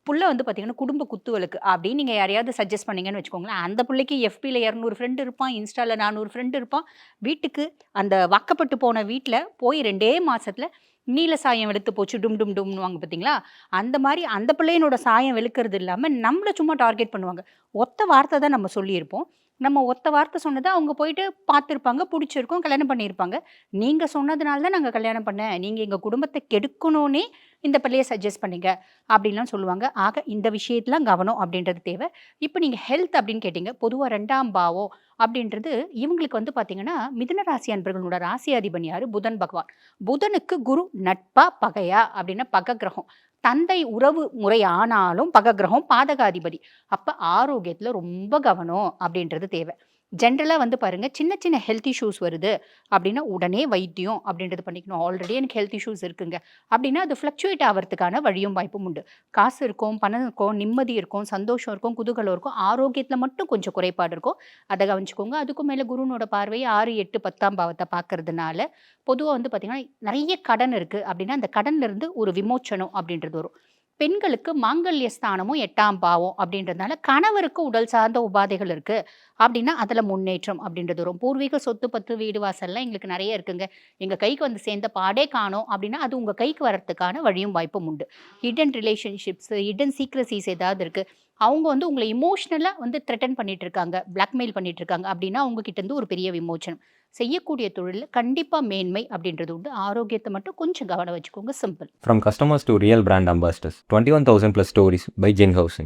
புள்ள வந்து பார்த்தீங்கன்னா, குடும்ப குத்துவிளக்கு அப்படின்னு நீங்க யாரையாவது சஜெஸ்ட் பண்ணீங்கன்னு வச்சுக்கோங்களேன், அந்த புள்ளைக்கு எஃபில 200 ஃப்ரெண்ட் இருப்பான், இன்ஸ்டால 400 ஃப்ரெண்ட் இருப்பான். வீட்டுக்கு அந்த வாக்கப்பட்டு போன வீட்ல போய் 2டே மாசத்துல நீல சாயம் வெளுத்து போச்சு டும் டும் டும்னுவாங்க பார்த்தீங்களா? அந்த மாரி அந்த பிள்ளையனோட சாயம் வெளுக்கிறது இல்லாம, நம்மள சும்மா டார்கெட் பண்ணுவாங்க. ஒத்த வார்த்தை தான் நம்ம சொல்லியிருப்போம். நம்ம ஒத்த வார்த்தை சொன்னத அவங்க போயிட்டு பார்த்துருப்பாங்க, புடிச்சிருக்கும், கல்யாணம் பண்ணியிருப்பாங்க. நீங்க சொன்னதுனால தான் நாங்க கல்யாணம் பண்ணேன். நீங்க எங்க குடும்பத்த கெடுக்கணும்னே இந்த பிள்ளைய சஜெஸ்ட் பண்ணீங்க. அப்படின்லாம் சொல்லுவாங்க. ஆக இந்த விஷயத்துல கவனம் அப்படின்றது தேவை. இப்ப நீங்க ஹெல்த் அப்படின்னு கேட்டீங்க. பொதுவா 2ஆம் பாவம் அப்படின்றது இவங்களுக்கு வந்து பார்த்தீங்கன்னா, மிதுன ராசி அன்பர்களோட ராசி அதிபன் யாரு? புதன் பகவான். புதனுக்கு குரு நட்பா, பகையா அப்படின்னா பக கிரகம். தந்தை உறவு முறை ஆனாலும் பக கிரகம் பாதகாதிபதி. அப்ப ஆரோக்கியத்துல ரொம்ப கவனம் அப்படின்றது தேவை. ஜென்ரலா வந்து பாருங்க, சின்ன சின்ன ஹெல்த் இஷ்யூஸ் வருது அப்படின்னா, உடனே வைத்தியம் அப்படின்றது பண்ணிக்கணும். ஆல்ரெடி எனக்கு ஹெல்த் இஷ்யூஸ் இருக்குங்க அப்படின்னா, அது ஃப்ளக்சுவேட் ஆவறதுக்கான வழியும் வாய்ப்பும் உண்டு. காசு இருக்கும், பணம் இருக்கும், நிம்மதி இருக்கும், சந்தோஷம் இருக்கும், குதூகலம் இருக்கும். ஆரோக்கியத்துல மட்டும் கொஞ்சம் குறைபாடு இருக்கும். அத கவனிச்சுக்கோங்க. அதுக்கும் மேல குருனோட பார்வை 6, 8, 10ஆம் பாவத்த பார்க்கறதுனால, பொதுவா வந்து பார்த்தீங்கன்னா, நெறைய கடன் இருக்கு அப்படின்னா, அந்த கடன்ல இருந்து ஒரு விமோச்சனம் அப்படின்றது வரும். பெண்களுக்கு மாங்கல்ய ஸ்தானமும் 8ஆம் பாவம் அப்படின்றதுனால, கணவருக்கு உடல் சார்ந்த உபாதைகள் இருக்கு அப்படின்னா, அதுல முன்னேற்றம் அப்படின்றது வரும். பூர்வீக சொத்து, பத்து, வீடு வாசல்லாம் எங்களுக்கு நெறைய இருக்குங்க. எங்க கைக்கு வந்து சேர்ந்த பாடே காணோம் அப்படின்னா, அது உங்க கைக்கு வரதுக்கான வழியும் வாய்ப்பும் உண்டு. ஹிடன் ரிலேஷன்ஷிப்ஸ், ஹிடன் சீக்ரஸீஸ் ஏதாவது இருக்கு. அவங்க வந்து உங்கள எமோஷனலா வந்து த்ரெட்டன் பண்ணிட்டு இருக்காங்க, பிளாக்மெயில் பண்ணிட்டு இருக்காங்க அப்படின்னா, உங்க கிட்ட இருந்து ஒரு பெரிய விமோச்சனம். செய்யக்கூடிய தொழில்ல கண்டிப்பா மேன்மை அப்படின்றது உண்டு. ஆரோக்கியத்த மட்டும் கொஞ்சம் கவனம் வச்சுக்கோங்க. Simple. From customers to real brand ambassadors, 21,000 plus stories by Gen Housing.